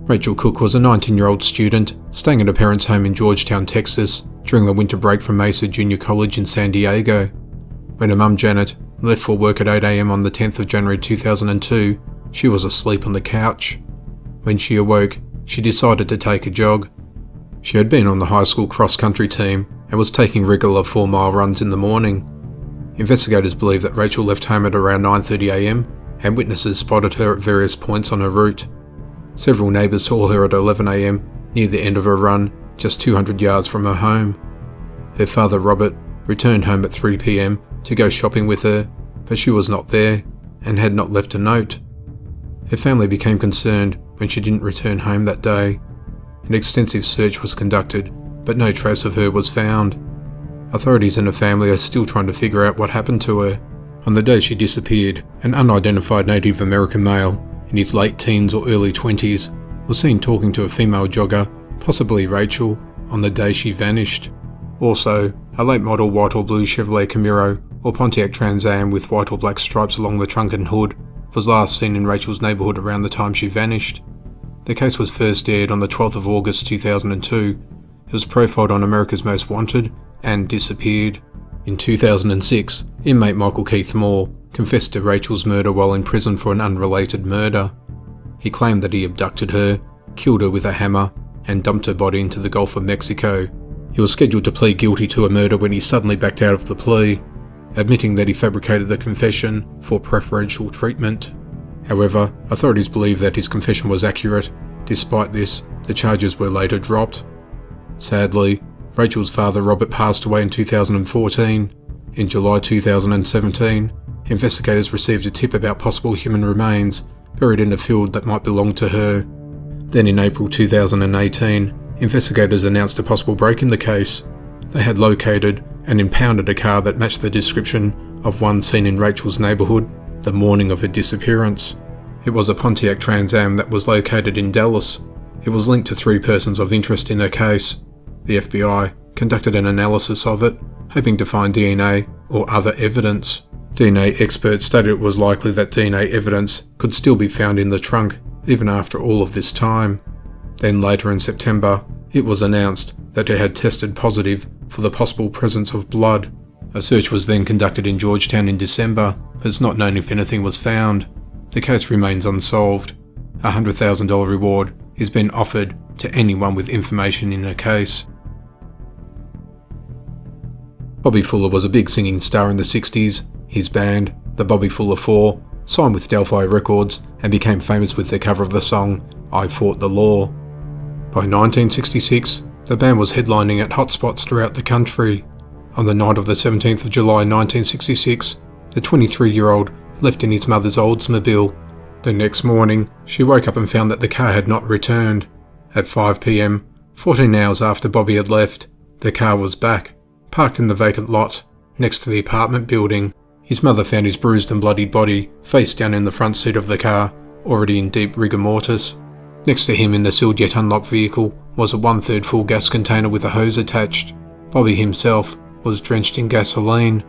Rachel Cooke was a 19-year-old student staying at her parents' home in Georgetown, Texas during the winter break from Mesa Junior College in San Diego. When her mum Janet left for work at 8 a.m. on the 10th of January 2002, she was asleep on the couch. When she awoke, she decided to take a jog. She had been on the high school cross-country team and was taking regular 4-mile runs in the morning. Investigators believe that Rachel left home at around 9:30 a.m. and witnesses spotted her at various points on her route. Several neighbours saw her at 11 a.m. near the end of her run, just 200 yards from her home. Her father, Robert, returned home at 3 p.m. to go shopping with her, but she was not there and had not left a note. Her family became concerned when she didn't return home that day. An extensive search was conducted, but no trace of her was found. Authorities and her family are still trying to figure out what happened to her. On the day she disappeared, an unidentified Native American male in his late teens or early 20s was seen talking to a female jogger, possibly Rachel, on the day she vanished. Also, a late model white or blue Chevrolet Camaro or Pontiac Trans Am with white or black stripes along the trunk and hood was last seen in Rachel's neighbourhood around the time she vanished. The case was first aired on the 12th of August 2002. It was profiled on America's Most Wanted and disappeared. In 2006, inmate Michael Keith Moore confessed to Rachel's murder while in prison for an unrelated murder. He claimed that he abducted her, killed her with a hammer, and dumped her body into the Gulf of Mexico. He was scheduled to plead guilty to a murder when he suddenly backed out of the plea, admitting that he fabricated the confession for preferential treatment. However, authorities believe that his confession was accurate. Despite this, the charges were later dropped. Sadly, Rachel's father Robert passed away in 2014. In July 2017, investigators received a tip about possible human remains buried in a field that might belong to her. Then in April 2018, investigators announced a possible break in the case. They had located and impounded a car that matched the description of one seen in Rachel's neighbourhood the morning of her disappearance. It was a Pontiac Trans Am that was located in Dallas. It was linked to 3 persons of interest in her case. The FBI conducted an analysis of it, hoping to find DNA or other evidence. DNA experts stated it was likely that DNA evidence could still be found in the trunk, even after all of this time. Then later in September, it was announced that it had tested positive for the possible presence of blood. A search was then conducted in Georgetown in December, but it's not known if anything was found. The case remains unsolved. A $100,000 reward is being offered to anyone with information in a case. Bobby Fuller was a big singing star in the 60s. His band, the Bobby Fuller 4, signed with Delphi Records and became famous with their cover of the song I Fought the Law. By 1966, the band was headlining at hotspots throughout the country. On the night of the 17th of July 1966, the 23-year-old left in his mother's Oldsmobile. The next morning, she woke up and found that the car had not returned. At 5 p.m, 14 hours after Bobby had left, the car was back, parked in the vacant lot next to the apartment building. His mother found his bruised and bloodied body face down in the front seat of the car, already in deep rigor mortis. Next to him in the sealed yet unlocked vehicle was a 1/3 full gas container with a hose attached. Bobby himself was drenched in gasoline.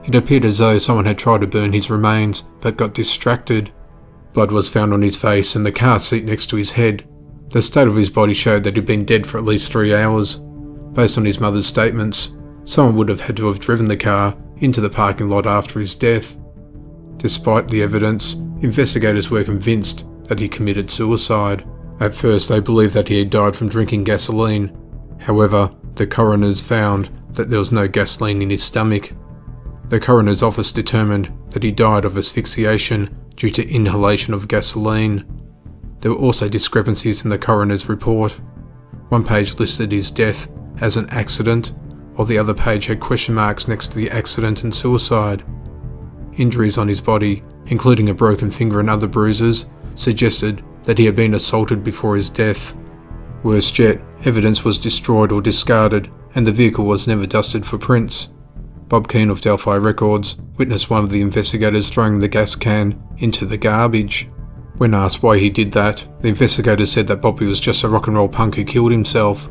It appeared as though someone had tried to burn his remains, but got distracted. Blood was found on his face and the car seat next to his head. The state of his body showed that he'd been dead for at least 3 hours. Based on his mother's statements, someone would have had to have driven the car into the parking lot after his death. Despite the evidence, investigators were convinced that he committed suicide. At first, they believed that he had died from drinking gasoline. However, the coroners found that there was no gasoline in his stomach. The coroner's office determined that he died of asphyxiation due to inhalation of gasoline. There were also discrepancies in the coroner's report. One page listed his death as an accident, while the other page had question marks next to the accident and suicide. Injuries on his body, including a broken finger and other bruises, suggested that he had been assaulted before his death. Worse yet, evidence was destroyed or discarded, and the vehicle was never dusted for prints. Bob Keane of Delphi Records witnessed one of the investigators throwing the gas can into the garbage. When asked why he did that, the investigators said that Bobby was just a rock and roll punk who killed himself.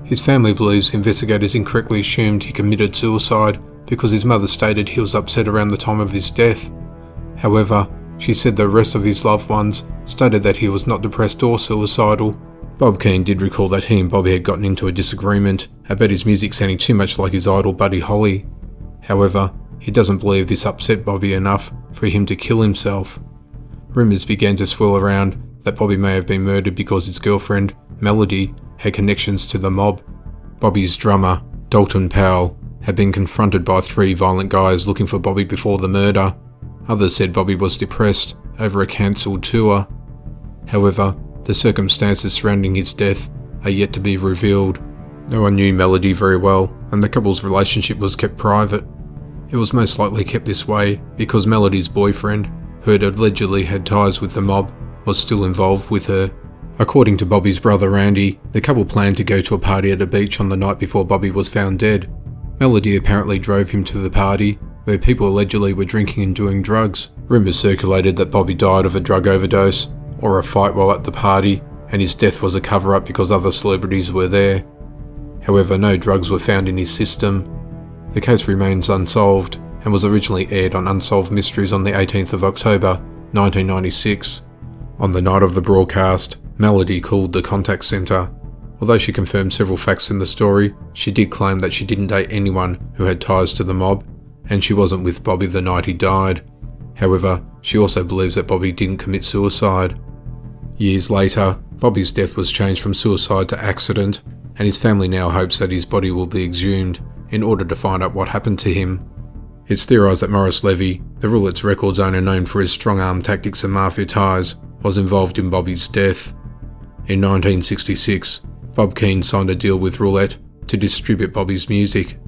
His family believes the investigators incorrectly assumed he committed suicide because his mother stated he was upset around the time of his death. However, She said the rest of his loved ones stated that he was not depressed or suicidal. Bob Keane did recall that he and Bobby had gotten into a disagreement about his music sounding too much like his idol Buddy Holly. However, he doesn't believe this upset Bobby enough for him to kill himself. Rumours began to swirl around that Bobby may have been murdered because his girlfriend, Melody, had connections to the mob. Bobby's drummer, Dalton Powell, had been confronted by 3 violent guys looking for Bobby before the murder. Others said Bobby was depressed over a cancelled tour. However, the circumstances surrounding his death are yet to be revealed. No one knew Melody very well, and the couple's relationship was kept private. It was most likely kept this way because Melody's boyfriend, who had allegedly had ties with the mob, was still involved with her. According to Bobby's brother Randy, the couple planned to go to a party at a beach on the night before Bobby was found dead. Melody apparently drove him to the party, where people allegedly were drinking and doing drugs. Rumours circulated that Bobby died of a drug overdose or a fight while at the party, and his death was a cover-up because other celebrities were there. However, no drugs were found in his system. The case remains unsolved and was originally aired on Unsolved Mysteries on the 18th of October, 1996. On the night of the broadcast, Melody called the contact centre. Although she confirmed several facts in the story, she did claim that she didn't date anyone who had ties to the mob, and she wasn't with Bobby the night he died. However, she also believes that Bobby didn't commit suicide. Years later, Bobby's death was changed from suicide to accident, and his family now hopes that his body will be exhumed in order to find out what happened to him. It's theorised that Morris Levy, the Roulette Records owner known for his strong-arm tactics and mafia ties, was involved in Bobby's death. In 1966, Bob Keane signed a deal with Roulette to distribute Bobby's music.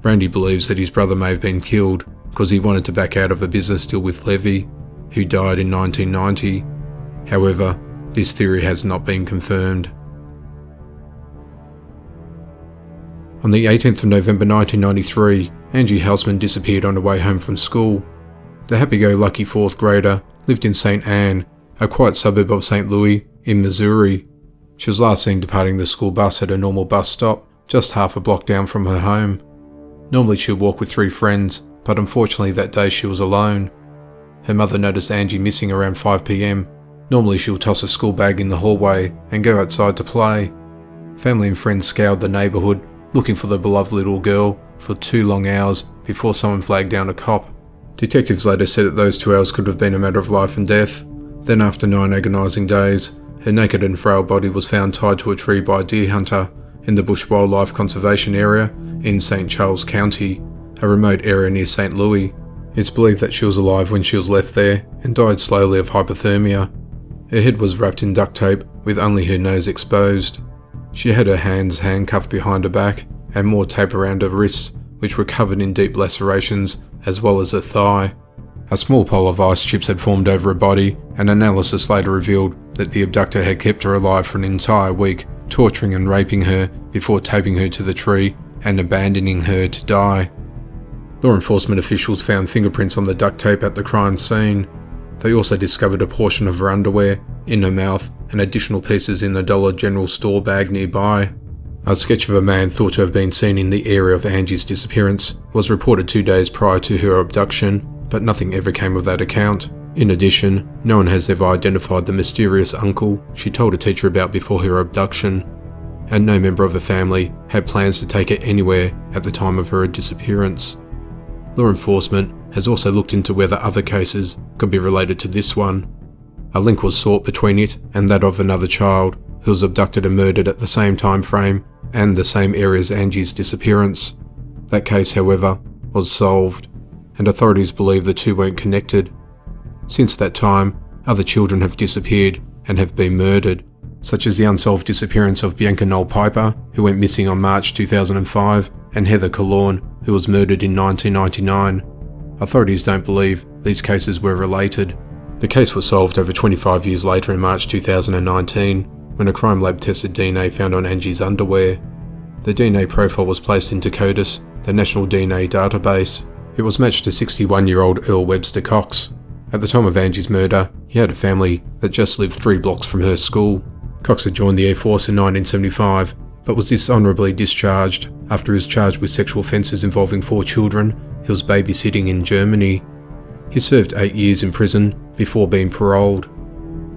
Randy believes that his brother may have been killed because he wanted to back out of a business deal with Levy, who died in 1990. However, this theory has not been confirmed. On the 18th of November 1993, Angie Housman disappeared on her way home from school. The happy-go-lucky 4th grader lived in St. Anne, a quiet suburb of St. Louis, in Missouri. She was last seen departing the school bus at a normal bus stop, just half a block down from her home. Normally she would walk with 3 friends, but unfortunately that day she was alone. Her mother noticed Angie missing around 5 p.m. Normally she would toss a school bag in the hallway and go outside to play. Family and friends scoured the neighbourhood, looking for the beloved little girl for 2 long hours before someone flagged down a cop. Detectives later said that those 2 hours could have been a matter of life and death. Then after 9 agonising days, her naked and frail body was found tied to a tree by a deer hunter in the Bush Wildlife Conservation Area in St. Charles County, a remote area near St. Louis. It's believed that she was alive when she was left there and died slowly of hypothermia. Her head was wrapped in duct tape with only her nose exposed. She had her hands handcuffed behind her back and more tape around her wrists, which were covered in deep lacerations, as well as her thigh. A small pile of ice chips had formed over her body, and analysis later revealed that the abductor had kept her alive for an entire week, torturing and raping her before taping her to the tree and abandoning her to die. Law enforcement officials found fingerprints on the duct tape at the crime scene. They also discovered a portion of her underwear, in her mouth, and additional pieces in the Dollar General store bag nearby. A sketch of a man thought to have been seen in the area of Angie's disappearance was reported 2 days prior to her abduction, but nothing ever came of that account. In addition, no one has ever identified the mysterious uncle she told a teacher about before her abduction, and no member of the family had plans to take her anywhere at the time of her disappearance. Law enforcement has also looked into whether other cases could be related to this one. A link was sought between it and that of another child who was abducted and murdered at the same time frame and the same area as Angie's disappearance. That case, however, was solved, and authorities believe the two weren't connected. Since that time, other children have disappeared and have been murdered, such as the unsolved disappearance of Bianca Noel Piper, who went missing on March 2005, and Heather Cologne, who was murdered in 1999. Authorities don't believe these cases were related. The case was solved over 25 years later in March 2019, when a crime lab tested DNA found on Angie's underwear. The DNA profile was placed into CODIS, the national DNA database. It was matched to 61-year-old Earl Webster Cox. At the time of Angie's murder, he had a family that just lived 3 blocks from her school. Cox had joined the Air Force in 1975, but was dishonourably discharged after he was charged with sexual offences involving 4 children he was babysitting in Germany. He served 8 years in prison before being paroled.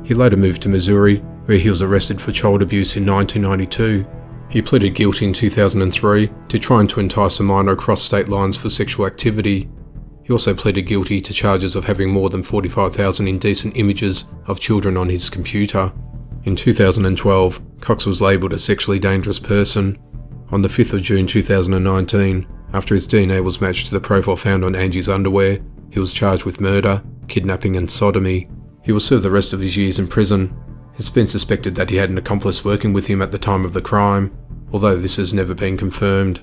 He later moved to Missouri, where he was arrested for child abuse in 1992. He pleaded guilty in 2003 to trying to entice a minor across state lines for sexual activity. He also pleaded guilty to charges of having more than 45,000 indecent images of children on his computer. In 2012, Cox was labelled a sexually dangerous person. On the 5th of June 2019, after his DNA was matched to the profile found on Angie's underwear, he was charged with murder, kidnapping and sodomy. He will serve the rest of his years in prison. It's been suspected that he had an accomplice working with him at the time of the crime, although this has never been confirmed.